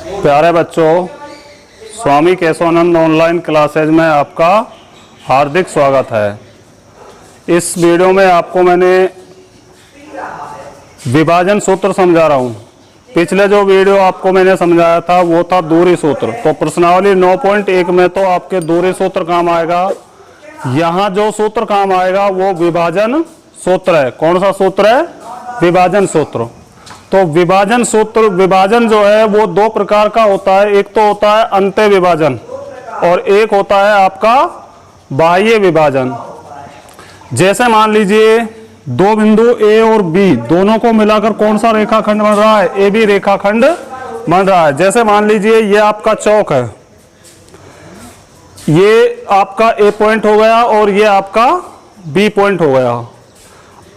प्यारे बच्चों, स्वामी Keshavananda online classes में आपका हार्दिक स्वागत है। इस वीडियो में आपको मैंने विभाजन सूत्र समझा रहा हूँ। पिछले जो वीडियो आपको मैंने समझाया था वो था दूरी सूत्र। तो प्रश्नावली 9.1 में तो आपके दूरी सूत्र काम आएगा। यहाँ जो सूत्र काम आएगा वो विभाजन सूत्र है। कौन सा सूत्र है? विभाजन सूत्र। तो विभाजन सूत्र, विभाजन जो है वो दो प्रकार का होता है। एक तो होता है अंत्य विभाजन और एक होता है आपका बाह्य विभाजन। जैसे मान लीजिए दो बिंदु ए और बी दोनों को मिलाकर कौन सा रेखाखंड बन रहा है? ए बी रेखाखंड बन रहा है। जैसे मान लीजिए ये आपका चौक है, ये आपका ए पॉइंट हो गया और ये आपका बी पॉइंट हो गया।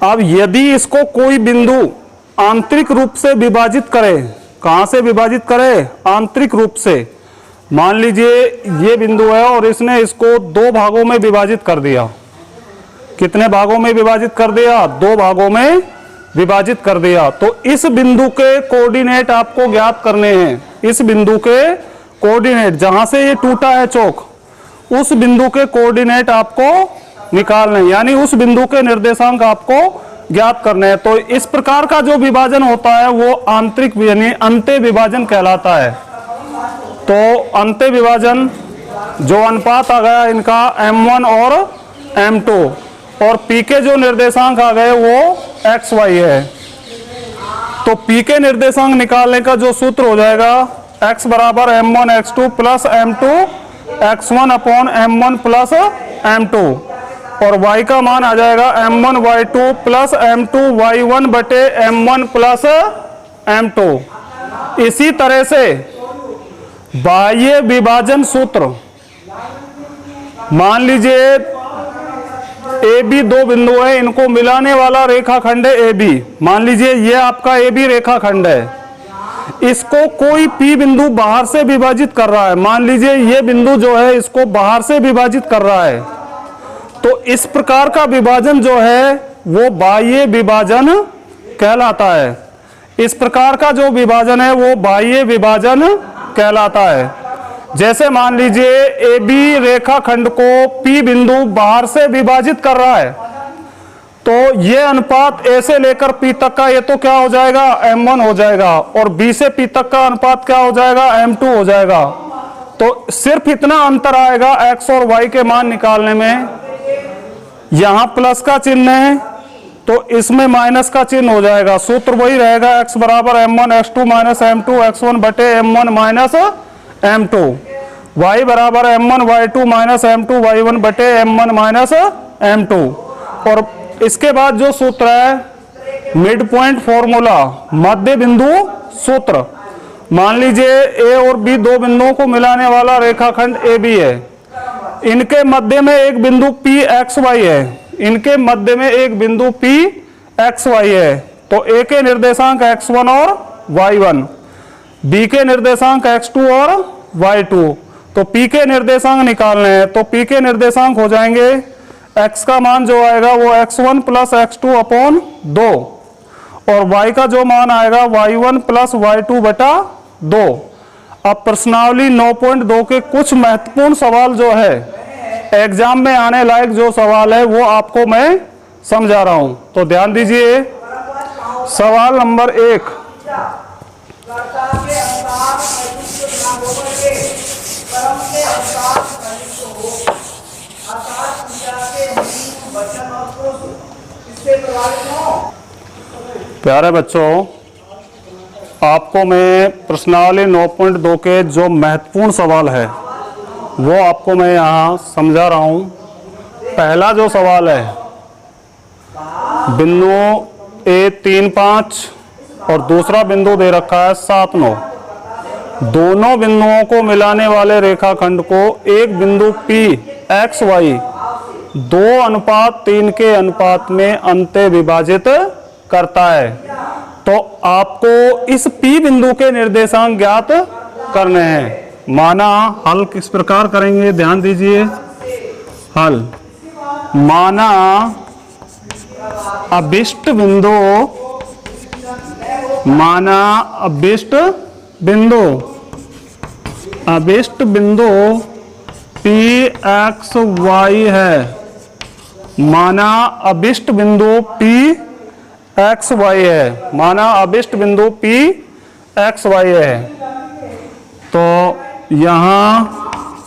अब यदि इसको कोई बिंदु आंतरिक रूप से विभाजित करे, कहां से विभाजित करे? आंतरिक रूप से। मान लीजिए ये बिंदु है और इसने इसको दो भागों में विभाजित कर दिया। कितने भागों में विभाजित कर दिया? दो भागों में विभाजित कर दिया। तो इस बिंदु के कोऑर्डिनेट आपको ज्ञात करने हैं। इस बिंदु के कोऑर्डिनेट, जहां से ये टूटा है चौक, उस बिंदु के कोऑर्डिनेट आपको निकालने हैं, यानी उस बिंदु के निर्देशांक आपको ज्ञात करने हैं। तो इस प्रकार का जो विभाजन होता है वो आंतरिक यानी अंत्य विभाजन कहलाता है। तो अंत्य विभाजन जो अनुपात आ गया इनका M1 और M2 और P के जो निर्देशांक आ गए वो XY है। तो P के निर्देशांक निकालने का जो सूत्र हो जाएगा x बराबर M1 x2 plus M2 x1 upon M1 plus M2 और y का मान आ जाएगा M1 y2 plus M2 y1 बटे M1 प्लस M2। इसी तरह से बाह्य विभाजन सूत्र, मान लीजिए ए बी दो बिंदु है, इनको मिलाने वाला रेखाखंड है ए बी। मान लीजिए ये आपका ए बी रेखाखंड है, इसको कोई P बिंदु बाहर से विभाजित कर रहा है। मान लीजिए ये बिंदु जो है इसको बाहर से विभाजित कर रहा है। तो इस प्रकार का विभाजन जो है वो बाह्य विभाजन कहलाता है। इस प्रकार का जो विभाजन है वो बाह्य विभाजन कहलाता है। जैसे मान लीजिए ए बी रेखाखंड को P बिंदु बाहर से विभाजित कर रहा है, तो ये अनुपात A से लेकर P तक का ये तो क्या हो जाएगा? M1 हो जाएगा और B से P तक का अनुपात क्या हो जाएगा? M2 हो जाएगा। तो सिर्फ इतना अंतर आएगा X और Y के मान निकालने में। यहां प्लस का चिन्ह है तो इसमें माइनस का चिन्ह हो जाएगा। सूत्र वही रहेगा x बराबर M1 x2 minus M2 x1 बटे M1 माइनस M2, y बराबर M1 y2 minus M2 y1 बटे M1 माइनस M2। और इसके बाद जो सूत्र है मिड पॉइंट फॉर्मूला, मध्य बिंदु सूत्र। मान लीजिए ए और बी दो बिंदुओं को मिलाने वाला रेखाखंड ए बी है, इनके मध्य में एक बिंदु P XY है, इनके मध्य में एक बिंदु P XY है। तो A के निर्देशांक x1 और y1, B के निर्देशांक x2 और y2। तो P के निर्देशांक निकालने हैं। तो P के निर्देशांक हो जाएंगे x का मान जो आएगा वो x1 प्लस x2 अपॉन 2 और y का जो मान आएगा y1 प्लस y2 बटा 2। अब प्रश्नावली 9.2 के कुछ महत्वपूर्ण सवाल जो है, एग्जाम में आने लायक जो सवाल है वो आपको मैं समझा रहा हूं। तो ध्यान दीजिए। सवाल नंबर 1, प्यारे बच्चों, आपको मैं प्रश्नावली 9.2 के जो महत्वपूर्ण सवाल है वो आपको मैं यहाँ समझा रहा हूँ। पहला जो सवाल है, बिंदु ए 3 5 और दूसरा बिंदु दे रखा है 7 9। दोनों बिंदुओं को मिलाने वाले रेखाखंड को एक बिंदु P XY 2:3 के अनुपात में अंत्य विभाजित करता है। तो आपको इस P बिंदु के निर्देशांक ज्ञात करने हैं। माना हल किस प्रकार करेंगे? ध्यान दीजिए। हल माना अभिष्ट बिंदु, माना अभिष्ट बिंदु अभिष्ट बिंदु पी एक्स वाई है, माना अभिष्ट बिंदु पी एक्स वाई है, माना अभिष्ट बिंदु पी एक्स वाई है। तो यहां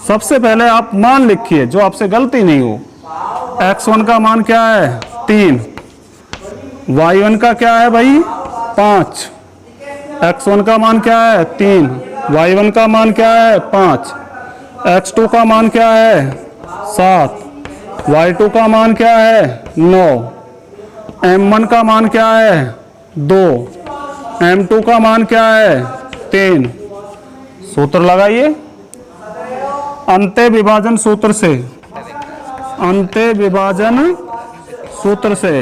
सबसे पहले आप मान लिखिए जो आपसे गलती नहीं हो। x1 का मान क्या है 3, y1 का क्या है भाई 5, x1 का मान क्या है 3, y1 का मान क्या है 5, x2 का मान क्या है 7, y2 का मान क्या है 9, m1 का मान क्या है 2, m2 का मान क्या है 3। सूत्र लगाइए अंत्य विभाजन सूत्र से, अंत्य विभाजन सूत्र से,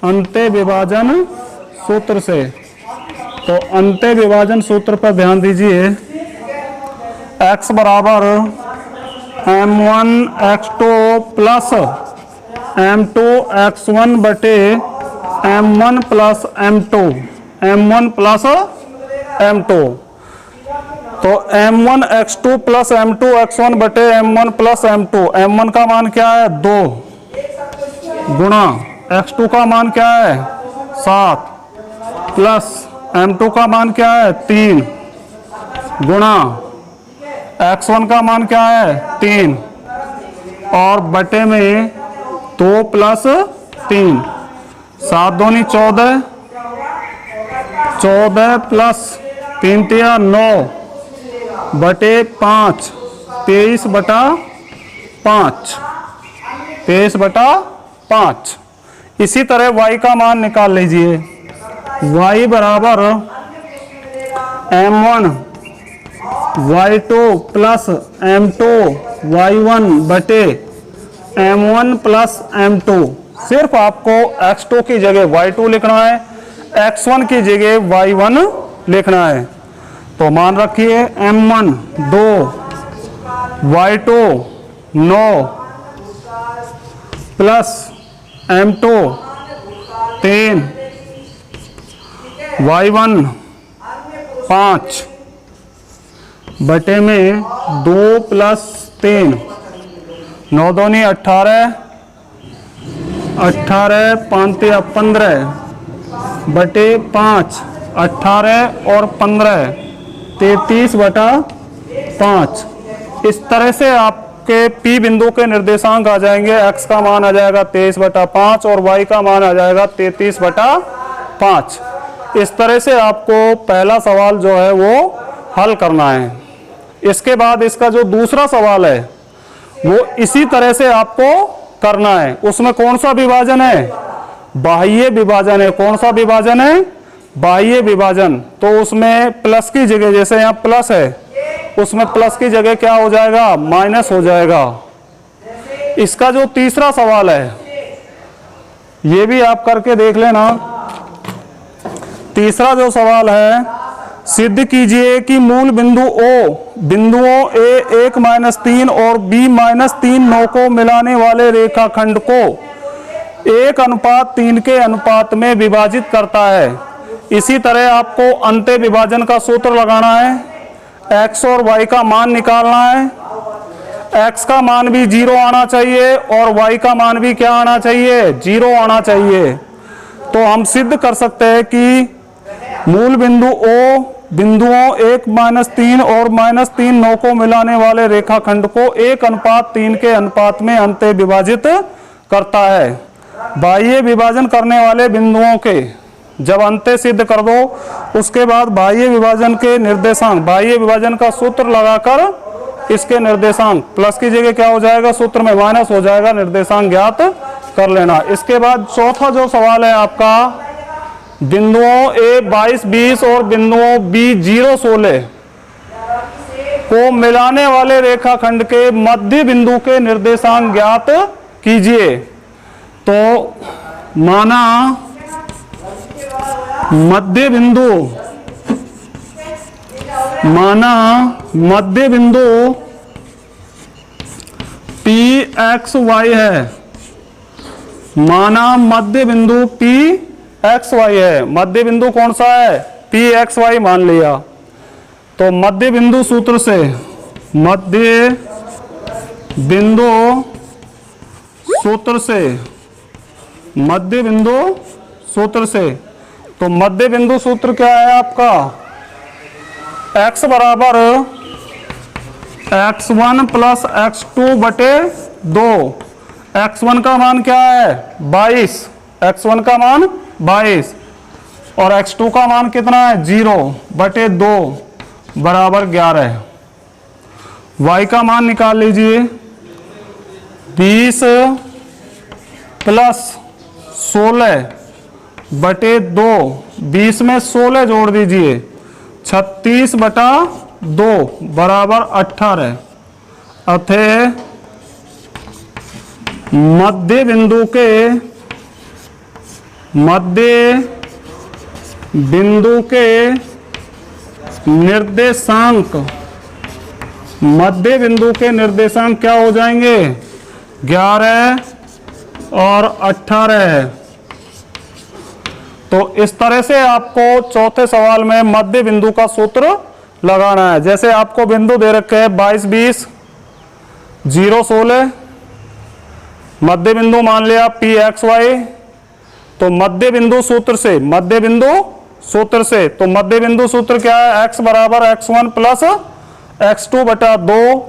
अंत्य विभाजन सूत्र से। तो अंत्य विभाजन सूत्र पर ध्यान दीजिए। x बराबर m1 x2 plus m2 x1 बटे m1 plus m2, m1 plus m2। तो m1 x2 plus m2 x1 बटे m1 प्लस m2। m1 का मान क्या है 2 गुणा x2 का मान क्या है 7 प्लस m2 का मान क्या है 3 गुणा x1 का मान क्या है 3 और बटे में 2 प्लस 3, 7 दूनी 14, 14 प्लस 3 तिया 9 बटे 5, 23 बटा 5, 23 बटा 5। इसी तरह y का मान निकाल लीजिए। y बराबर m1 y2 plus m2 y1 बटे m1 प्लस m2। सिर्फ आपको x2 की जगह y2 लिखना है, x1 की जगह y1 लिखना है। तो मान रखिए m1 2, y2 9 plus m2 3, y1 5 बटे में 2 प्लस 3, 9 दूनी 18, 18 5 15 बटे 5, 18 और 15 33 बटा 5। इस तरह से आपके P बिंदु के निर्देशांक आ जाएंगे। x का मान आ जाएगा 23 बटा 5 और y का मान आ जाएगा 33 बटा 5। इस तरह से आपको पहला सवाल जो है वो हल करना है। इसके बाद इसका जो दूसरा सवाल है वो इसी तरह से आपको करना है। उसमें कौन सा विभाजन है, बाह्य विभाजन है। कौन सा विभाजन है, बाह्य विभाजन। तो उसमें प्लस की जगह, जैसे यहाँ प्लस है, उसमें प्लस की जगह क्या हो जाएगा, माइनस हो जाएगा। इसका जो तीसरा सवाल है ये भी आप करके देख लेना। तीसरा जो सवाल है, सिद्ध कीजिए कि मूल बिंदु O बिंदुओं A 1-3 और B-3 9 को मिलाने वाले रेखाखंड को 1:3 के अनुपात में विभाजित करता है। इसी तरह आपको अंत्य विभाजन का सूत्र लगाना है। x और y का मान निकालना है। x का मान भी 0 आना चाहिए और y का मान भी क्या आना चाहिए, 0 आना चाहिए। तो हम सिद्ध कर सकते हैं कि मूल बिंदु O बिंदुओं 1-3 और -3 9 को मिलाने वाले रेखाखंड को 1:3 के अनुपात में अंत्य विभाजित करता है। बाह्य विभाजन करने वाले बिंदुओं के जब अंत्य सिद्ध कर दो, उसके बाद बाह्य विभाजन के निर्देशांक, बाह्य विभाजन का सूत्र लगाकर इसके निर्देशांक, प्लस की जगह क्या हो जाएगा, सूत्र में माइनस हो जाएगा, निर्देशांक ज्ञात कर लेना। इसके बाद चौथा जो सवाल है आपका, बिंदुओं A 22 20 और बिंदुओं B 0 16 को मिलाने वाले रेखाखंड के मध्य बिंदु के निर्देशांक ज्ञात कीजिए। तो माना मध्य बिंदु, माना मध्य बिंदु P x y है, माना मध्य बिंदु P x y है। मध्य बिंदु कौन सा है, P x y मान लिया। तो मध्य बिंदु सूत्र से, मध्य बिंदु सूत्र से, मध्य बिंदु सूत्र से, तो मध्य बिंदु सूत्र क्या है आपका, x बराबर x1 प्लस x2 बटे 2। x1 का मान क्या है 22, x1 का मान 22 और x2 का मान कितना है 0 बटे 2 बराबर 11। y का मान निकाल लीजिए, 20 प्लस 16 बटे 2, 20 में 16 जोड़ दीजिए, 36 बटा 2 बराबर 18। अतः मध्य बिंदु के, मध्य बिंदु के निर्देशांक, मध्य बिंदु के निर्देशांक क्या हो जाएंगे 11 और 18। तो इस तरह से आपको चौथे सवाल में मध्य बिंदु का सूत्र लगाना है। जैसे आपको बिंदु दे रखे हैं 22 20 0 16, मध्य बिंदु मान लिया पी एक्स वाई, तो मध्य बिंदु सूत्र से, मध्य बिंदु सूत्र से, तो मध्य बिंदु सूत्र क्या है x बराबर x1 प्लस x2 बटा 2।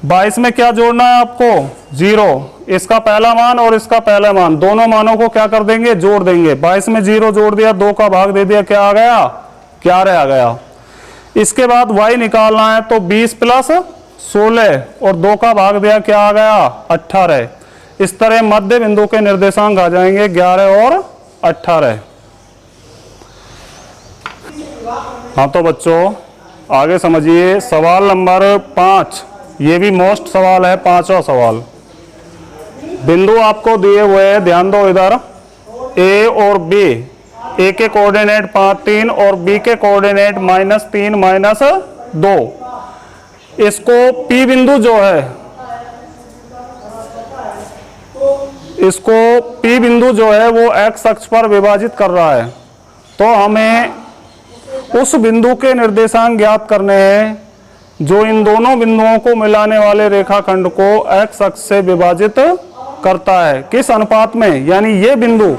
22 में क्या जोड़ना है आपको 0, इसका पहला मान और इसका पहला मान, दोनों मानों को क्या कर देंगे जोड़ देंगे। 22 में 0 जोड़ दिया, 2 का भाग दे दिया, क्या आ गया 11 आ गया। इसके बाद y निकालना है, तो 20 प्लस 16 और 2 का भाग दिया, क्या आ गया 18। इस तरह मध्य बिंदु के निर्देशांक आ जाएंगे 11 और 18। हाँ तो बच्चों आगे समझिए सवाल नंबर 5, ये भी मोस्ट सवाल है, 5वां सवाल। बिंदु आपको दिए हुए हैं, ध्यान दो इधर, ए और बी, ए के कोऑर्डिनेट 5 3 और बी के कोऑर्डिनेट -3 -2। इसको पी बिंदु जो है, इसको पी बिंदु जो है वो एक्स अक्ष पर विभाजित कर रहा है। तो हमें उस बिंदु के निर्देशांक ज्ञात करने हैं जो इन दोनों बिंदुओं को मिलाने वाले रेखाखंड को एक्स अक्ष से विभाजित करता है। किस अनुपात में, यानी ये बिंदु,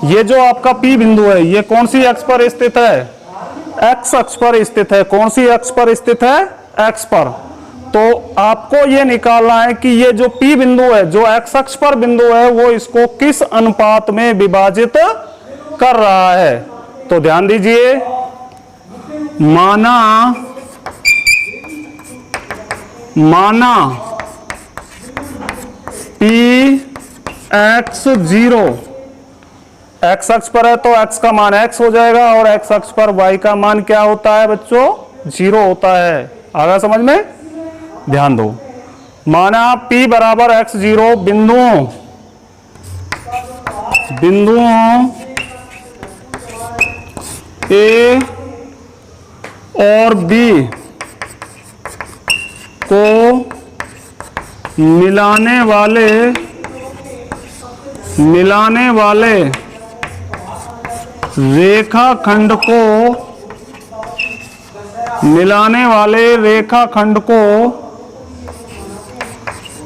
ये जो आपका पी बिंदु है, ये कौन सी अक्ष पर स्थित है एक्स अक्ष पर स्थित है। कौन सी अक्ष पर स्थित है एक्स पर। तो आपको ये निकालना है कि ये जो पी बिंदु है, जो एक्स अक्ष पर बिंदु है, वो इसको किस अनुपात में विभाजित कर रहा है। तो ध्यान दीजिए, माना पी एक्स 0, एक्स अक्ष पर है तो एक्स का मान x हो जाएगा और एक्स अक्ष पर y का मान क्या होता है बच्चों 0 होता है। आगे समझ में ध्यान दो। माना p बराबर x0 बिंदुओं A और B को मिलाने वाले रेखाखंड को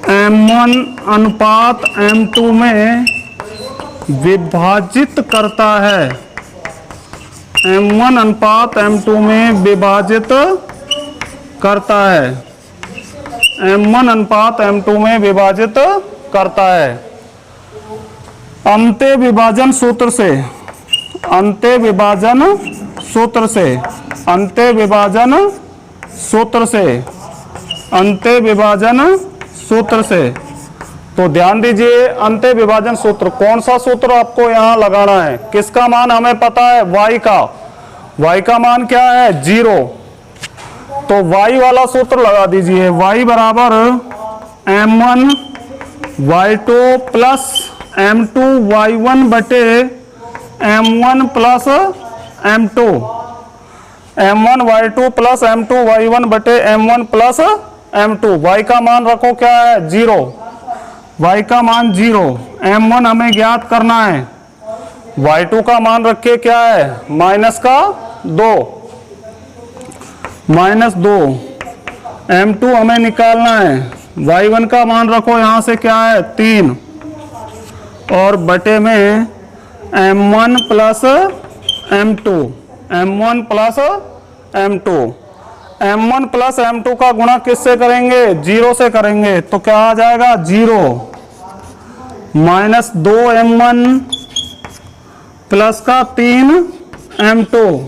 M1 अनुपात M2 में विभाजित करता है। M1 अनुपात M2 में विभाजित करता है। M1 अनुपात M2 में विभाजित करता है। अंत्य विभाजन सूत्र से, अंत्य विभाजन सूत्र से, अंत्य विभाजन सूत्र से, अंत्य विभाजन सूत्र से। तो ध्यान दीजिए, अंत्य विभाजन सूत्र, कौन सा सूत्र आपको यहां लगाना है। किसका मान हमें पता है y का, y का मान क्या है 0, तो y वाला सूत्र लगा दीजिए। y बराबर m1 y2 plus m2 y1 बटे m1 plus m2, m1 y2 plus m2 y1 बटे m1 प्लस m2। y का मान रखो क्या है 0, y का मान 0, m1 हमें ज्ञात करना है, y2 का मान रखिए क्या है -2। -2 m2 हमें निकालना है। y1 का मान रखो यहाँ से क्या है 3 और बटे में m1 plus m2 m1 plus m2 m1 plus m2 का गुणा किससे करेंगे 0 से करेंगे तो क्या आ जाएगा 0 -2 m1 प्लस का 3 m2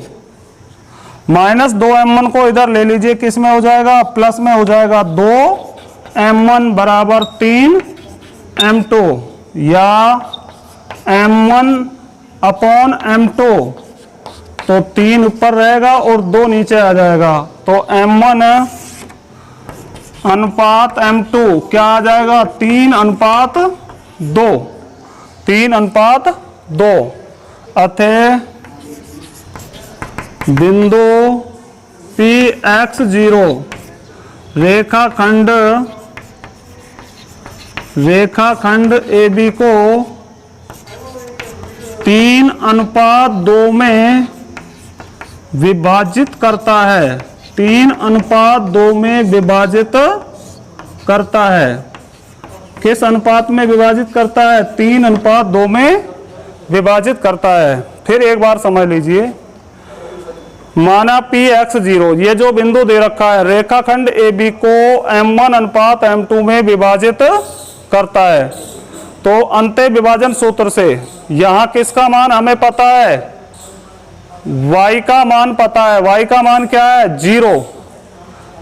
-2 m1 को इधर ले लीजिए किस में हो जाएगा प्लस में हो जाएगा 2 m1 बराबर 3 m2 या m1 अपॉन m2 तो 3 ऊपर रहेगा और 2 नीचे आ जाएगा तो m1 अनुपात m2 क्या आ जाएगा 3:2 3:2 अतः बिंदु Px0 रेखाखंड AB को 3:2 में विभाजित करता है 3:2 में विभाजित करता है। किस अनुपात में विभाजित करता है 3:2 में विभाजित करता है। फिर एक बार समझ लीजिए माना Px0 ये जो बिंदु दे रखा है रेखाखंड AB को m1:m2 में विभाजित करता है तो अंतः विभाजन सूत्र से यहां किसका मान हमें पता है y का मान पता है। y का मान क्या है 0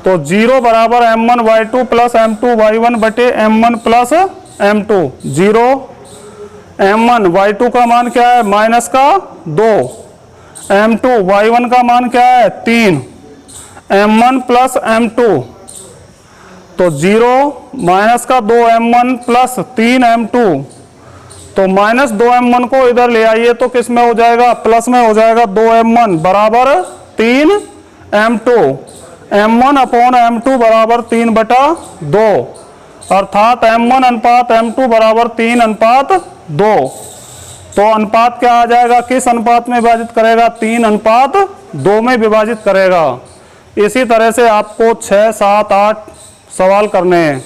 तो 0 बराबर m1 y2 plus m2 y1 बटे m1 plus m2 0 m1 y2 का मान क्या है माइनस का 2 m2 y1 का मान क्या है 3 m1 प्लस m2 तो 0 माइनस का 2 m1 प्लस 3 m2 तो -2 m1 को इधर ले आइए तो किस में हो जाएगा प्लस में हो जाएगा 2 m1 बराबर 3 m2 m1 अपॉन m2 बराबर 3/2 अर्थात m1 अनुपात m2 बराबर 3:2 तो अनुपात क्या आ जाएगा किस अनुपात में विभाजित करेगा 3:2 में विभाजित करेगा। इसी तरह से आपको 6, 7, 8 सवाल करने हैं।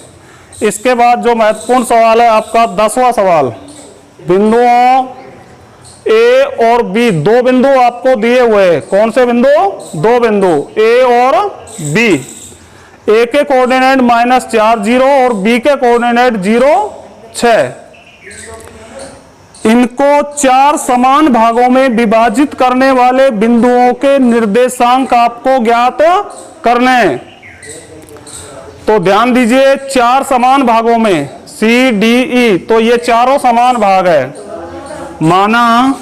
इसके बाद जो महत्वपूर्ण सवाल है आपका 10वां सवाल बिंदुओं A और B दो बिंदु आपको दिए हुए हैं। कौन से बिंदु 2 बिंदु A और B A के कोऑर्डिनेट -4 0 और B के कोऑर्डिनेट 0 6 इनको 4 समान भागों में विभाजित करने वाले बिंदुओं के निर्देशांक आपको ज्ञात करने हैं। तो ध्यान दीजिए 4 समान भागों में C D E तो ये चारों समान भाग है। माना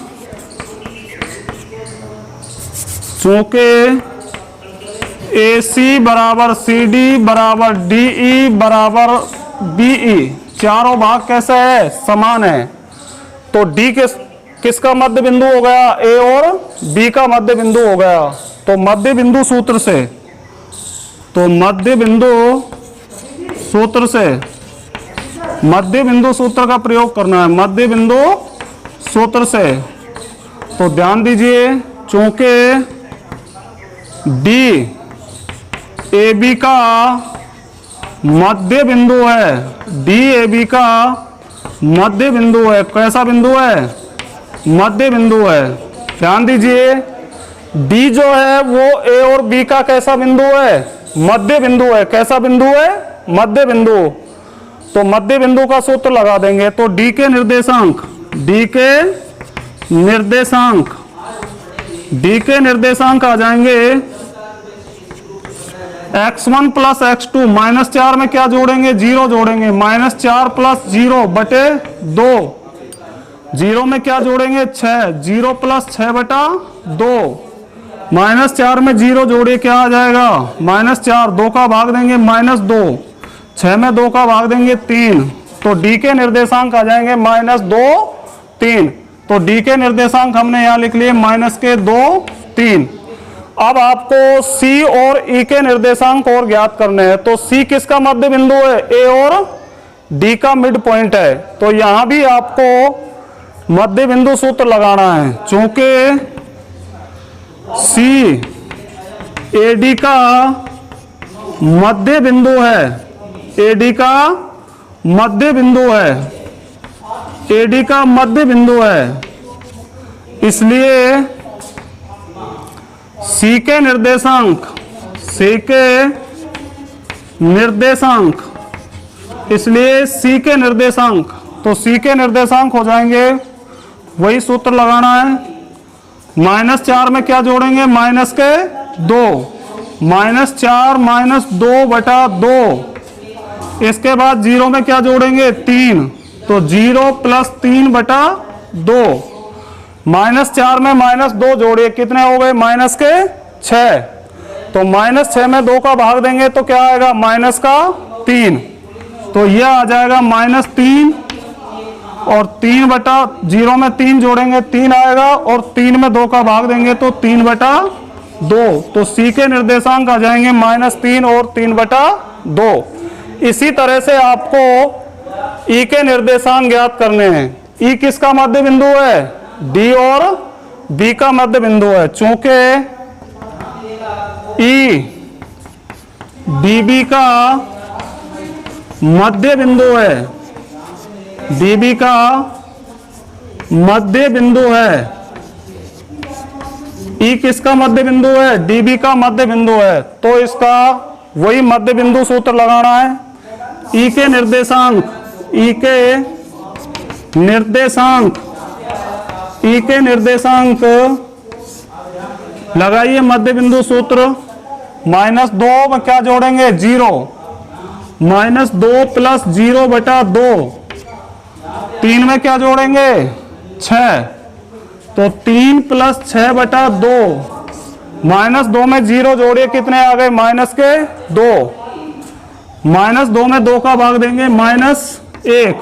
चूंकि AC बराबर CD बराबर DE बराबर BE चारों भाग कैसे है समान है तो D किसका मध्य बिंदु हो गया A और B का मध्य बिंदु हो गया। तो मध्य बिंदु सूत्र से मध्य बिंदु सूत्र का प्रयोग करना है। मध्य बिंदु सूत्र से तो ध्यान दीजिए चूंकि D AB का मध्य बिंदु है D AB का मध्य बिंदु है। कैसा बिंदु है मध्य बिंदु है। ध्यान दीजिए D जो है वो A और B का कैसा बिंदु है मध्य बिंदु है। कैसा बिंदु है मध्य बिंदु। तो मध्य बिंदु का सूत्र लगा देंगे तो D के निर्देशांक आ जाएंगे x1 प्लस x2 -4 में क्या जोड़ेंगे 0 जोड़ेंगे -4 प्लस 0 बटे 2 0 में क्या जोड़ेंगे 6 0 प्लस 6/2 -4 में 0 जोड़िए क्या आ जाएगा -4 2 का भाग देंगे -2 6 में 2 का भाग देंगे 3 तो D के निर्देशांक आ जाएंगे -2 3 तो D के निर्देशांक हमने यहाँ लिख लिए -2 3। अब आपको C और E के निर्देशांक और ज्ञात करने हैं। तो C किसका मध्य बिंदु है A और D का मिड पॉइंट है। तो यहां भी आपको मध्य बिंदु सूत्र लगाना है। चूंकि C AD का मध्य बिंदु है, AD का मध्य बिंदु है, AD का मध्य बिंदु है, इसलिए C के निर्देशांक, C के निर्देशांक, इसलिए C के निर्देशांक, तो C के निर्देशांक हो जाएंगे, वही सूत्र लगाना है। -4 में क्या जोड़ेंगे, माइनस के 2, -4 - 2/2, इसके बाद 0 में क्या जोड़ेंगे, 3, तो 0 + 3/2, -4 में -2 जोड़िए, कितने हो गए, -6, तो -6 में 2 का भाग देंगे तो क्या आएगा, -3, तो यह आ जाएगा -3, और 3/0 में 3 जोड़ेंगे 3 आएगा, और 3 में 2 का भाग देंगे तो 3/2, तो C के निर्देशांक आ जाएंगे -3 और 3/2। इसी तरह से आपको E के निर्देशांक ज्ञात करने हैं। E किसका मध्य बिंदु है, D और B का मध्य बिंदु है। चूंकि E DB का मध्य बिंदु है, DB का मध्य बिंदु है, E किसका मध्य बिंदु है, DB का मध्य बिंदु है, तो इसका वही मध्य बिंदु सूत्र लगाना है। E के निर्देशांक, E के निर्देशांक, E के निर्देशांक लगाइए मध्य बिंदु सूत्र। -2 में क्या जोड़ेंगे, 0, -2 + 0/2, 3 में क्या जोड़ेंगे, 6, तो 3 + 6/2, -2 में 0 जोड़िए, कितने आ गए, -2, -2 में 2 का भाग देंगे, -1,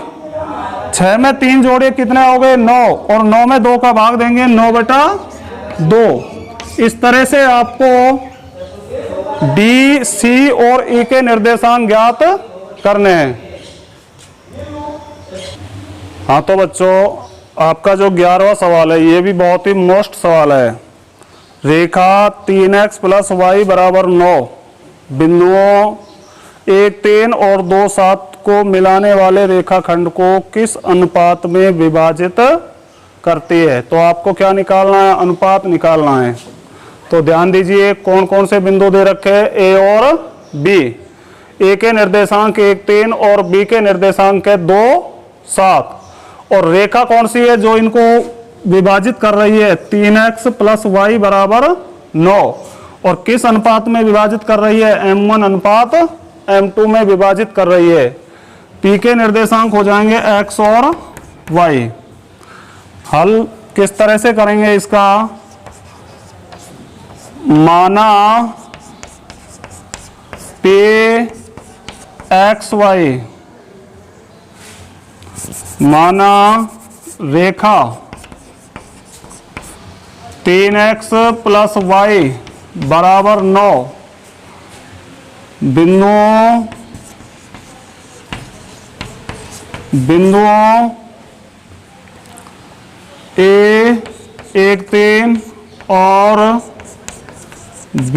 6 में 3 जोड़िए, कितने हो गए, 9, और 9 में 2 का भाग देंगे, 9/2। इस तरह से आपको D, C और E के निर्देशांक ज्ञात करने हैं। हाँ तो बच्चों, आपका जो 11वां सवाल है, ये भी बहुत ही मोस्ट सवाल है। रेखा 3x + y = 9 बिंदुओं 1, 3 और 2, 7 को मिलाने वाले रेखाखंड को किस अनुपात में विभाजित करती है। तो आपको क्या निकालना है, अनुपात निकालना है। तो ध्यान दीजिए कौन कौन से बिंदु दे रखे हैं, A और B। A के निर्देशांक 1, 3 और B के निर्देशांक है 2, 7, और रेखा कौन सी है जो इनको विभाजित कर रही है, 3x + y = 9, और किस अनुपात में विभाजित कर रही है, M1 अनुपात M2 में विभाजित कर रही है। P के निर्देशांक हो जाएंगे x और y। हल किस तरह से करेंगे इसका, माना P x y, माना रेखा 3x + y = 9 बिंदुओं A 1, 3 और B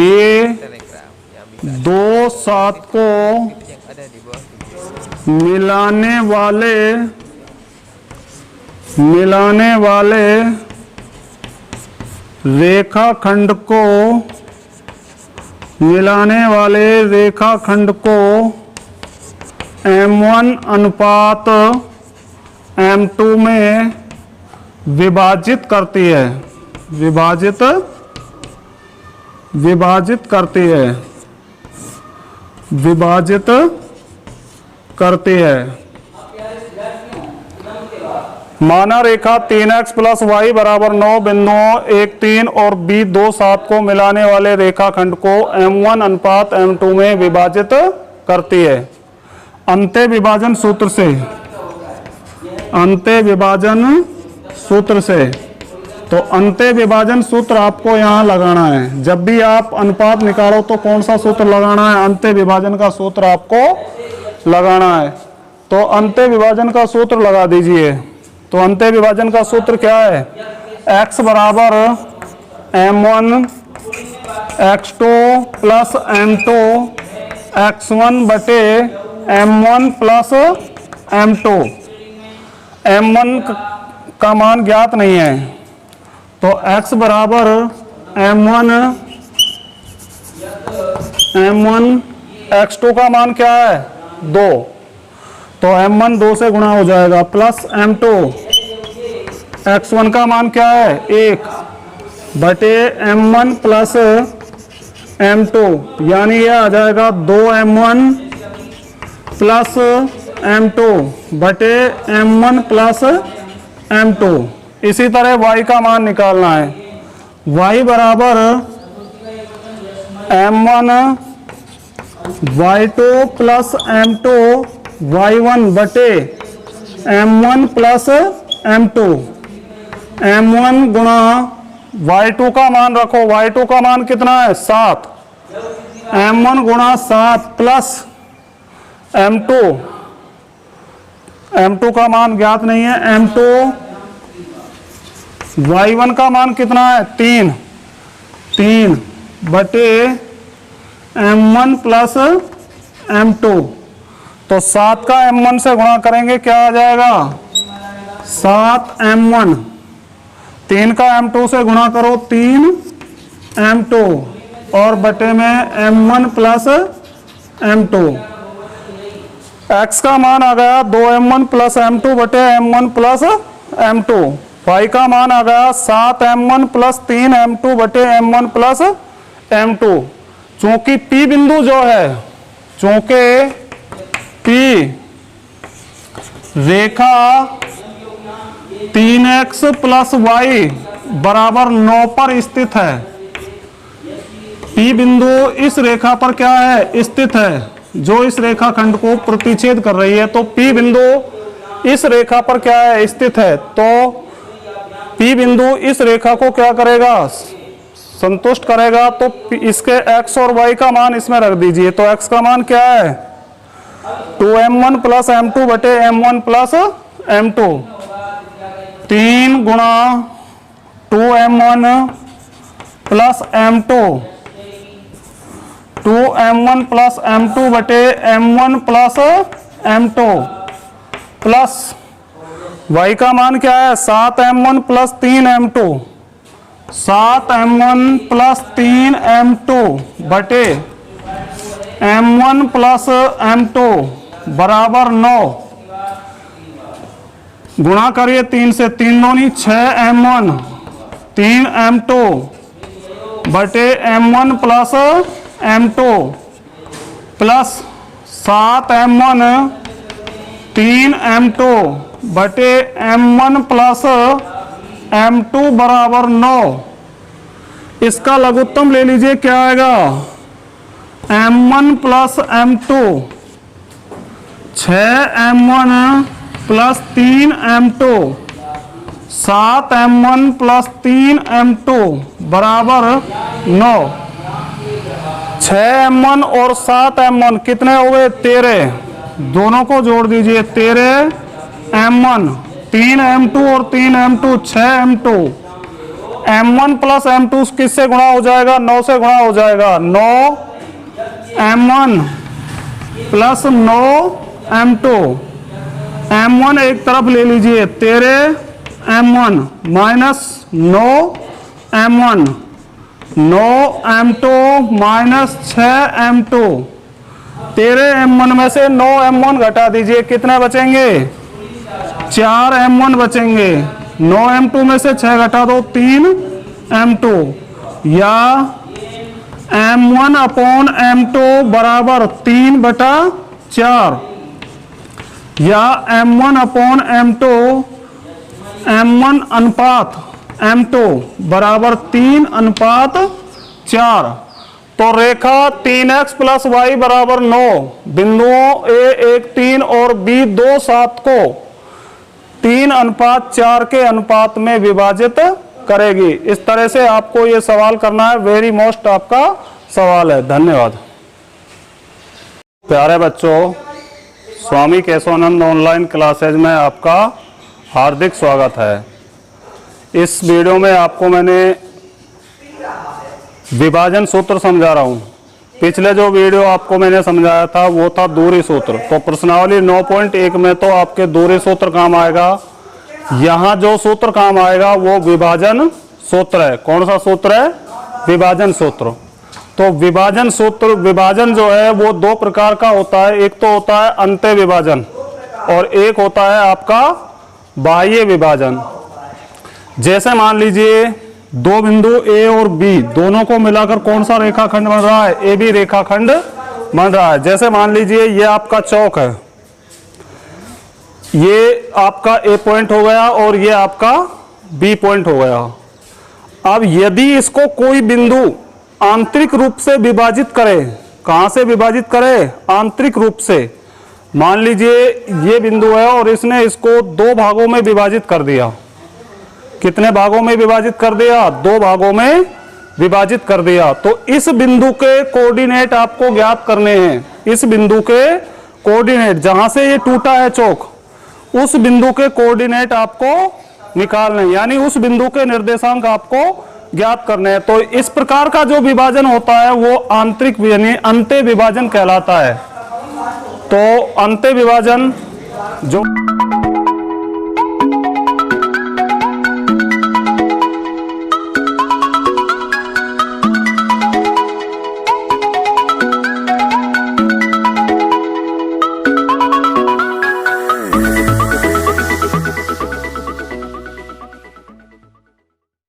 2, 7 को मिलाने वाले रेखाखंड को M1 अनुपात M2 में विभाजित करती है, विभाजित करती है। माना रेखा 3x + y = 9 बिंदुओं 1, 3 और B 2, 7 को मिलाने वाले रेखाखंड को M1 अनुपात M2 में विभाजित करती है। अंत्य विभाजन सूत्र से तो अंत्य विभाजन सूत्र आपको यहाँ लगाना है। जब भी आप अनुपात निकालो तो कौन सा सूत्र लगाना है, अंत्य विभाजन का सूत्र आपको लगाना है। तो अंत्य विभाजन का सूत्र लगा दीजिए। तो अंत्य विभाजन का सूत्र क्या है, x = M1 x2 plus m2 x1 बटे m1 प्लस m2। m1 का मान ज्ञात नहीं है तो x बराबर m1 x2 का मान क्या है 2, तो m1 2 से गुणा हो जाएगा प्लस m2 x1 का मान क्या है 1 बटे m1 प्लस m2, यानी ये आ जाएगा 2m1 प्लस m2 बटे m1 प्लस m2। इसी तरह y का मान निकालना है, y बराबर m1 y2 plus m2 y1 बटे m1 प्लस m2। m1 गुणा y2 का मान रखो, y2 का मान कितना है 7, m1 गुणा 7 प्लस m2, m2 का मान ज्ञात नहीं है, m2 y1 का मान कितना है 3 बटे m1 प्लस m2। तो 7 का m1 से गुणा करेंगे क्या आ जाएगा 7m1, 3 का m2 से गुणा करो 3m2 और बटे में m1 प्लस m2। x का मान आ गया 2m1 प्लस m2 बटे m1 प्लस m2। y का मान आ गया 7m1 प्लस 3m2 बटे m1 प्लस m2। चूंकि P बिंदु जो है, चूंकि P रेखा 3x प्लस y बराबर 9 पर स्थित है, P बिंदु इस रेखा पर क्या है स्थित है जो इस रेखाखंड को प्रतिच्छेद कर रही है, तो P बिंदु इस रेखा पर क्या है स्थित है, तो P बिंदु इस रेखा को क्या करेगा संतुष्ट करेगा। तो इसके x और y का मान इसमें रख दीजिए, तो x का मान क्या है 2m1 प्लस m2 बटे m1 प्लस m2। 3 गुणा 2m1 plus m2, 2m1 plus m2 बटे m1 plus m2 plus y का मान क्या है 7m1 plus 3m2, 7m1 plus 3m2 बटे m1 प्लस m2 बराबर 9। गुणा करिए 3 से, 3 दूनी 6m1 3m2 बटे m1 plus m2 plus 7m1 3m2 बटे m1 प्लस m2 बराबर 9। इसका लघुत्तम ले लीजिए क्या आएगा m1 plus m2, 6m1 plus 3m2, 7m1 plus 3m2 बराबर 9। 6m1 और 7m1 कितने हो गए 13, दोनों को जोड़ दीजिए 13m1, 3m2 और 3m2 6m2। m1 plus m2 किससे गुणा हो जाएगा 9 से गुणा हो जाएगा, 9m1 प्लस 9m2। m1 एक तरफ ले लीजिए 13m1 minus 9m1, 9m2 minus 6m2। 13m1 में से 9m1 घटा दीजिए, कितने बचेंगे 4m1 बचेंगे। 9m2 में से 6 घटा दो 3m2, या m1 अपॉन m2 बराबर 3/4, या m1 अपॉन m2 m1 अनुपात m2 बराबर 3/4। तो रेखा 3x प्लस y बराबर 9 बिंदुओं A1 3 और B2 7 को 3/4 के अनुपात में विभाजित करेगी। इस तरह से आपको ये सवाल करना है, वेरी मोस्ट आपका सवाल है। धन्यवाद। प्यारे बच्चों, स्वामी केशवानंद ऑनलाइन क्लासेज में आपका हार्दिक स्वागत है। इस वीडियो में आपको मैंने विभाजन सूत्र समझा रहा हूं। पिछले जो वीडियो आपको मैंने समझाया था वो था दूरी सूत्र। तो प्रश्नावली 9.1 में तो आपके दूरी सूत्र काम आएगा। यहां जो सूत्र काम आएगा वो विभाजन सूत्र है। कौन सा सूत्र है? विभाजन सूत्र। तो विभाजन सूत्र, विभाजन जो है वो दो प्रकार का होता है। एक तो होता है अंत्य विभाजन और एक होता है आपका बाह्य विभाजन। जैसे मान लीजिए दो बिंदु ए और बी दोनों को मिलाकर कौन सा रेखाखंड बन रहा है? ए बी रेखाखंड बन रहा है। जैसे मान लीजिए ये आपका चौक है, ये आपका ए पॉइंट हो गया और ये आपका बी पॉइंट हो गया। अब यदि इसको कोई बिंदु आंतरिक रूप से विभाजित करे, कहां से विभाजित करे? आंतरिक रूप से। मान लीजिए ये बिंदु है और इसने इसको दो भागों में विभाजित कर दिया। कितने भागों में विभाजित कर दिया? दो भागों में विभाजित कर दिया। तो इस बिंदु के कोऑर्डिनेट आपको ज्ञात करने हैं। इस बिंदु के कोऑर्डिनेट, जहां से ये टूटा है चौक, उस बिंदु के कोऑर्डिनेट आपको निकालने, यानी उस बिंदु के निर्देशांक आपको ज्ञात करने हैं। तो इस प्रकार का जो विभाजन होता है वो आंतरिक यानी अंत्य विभाजन कहलाता है। तो अंत्य विभाजन जो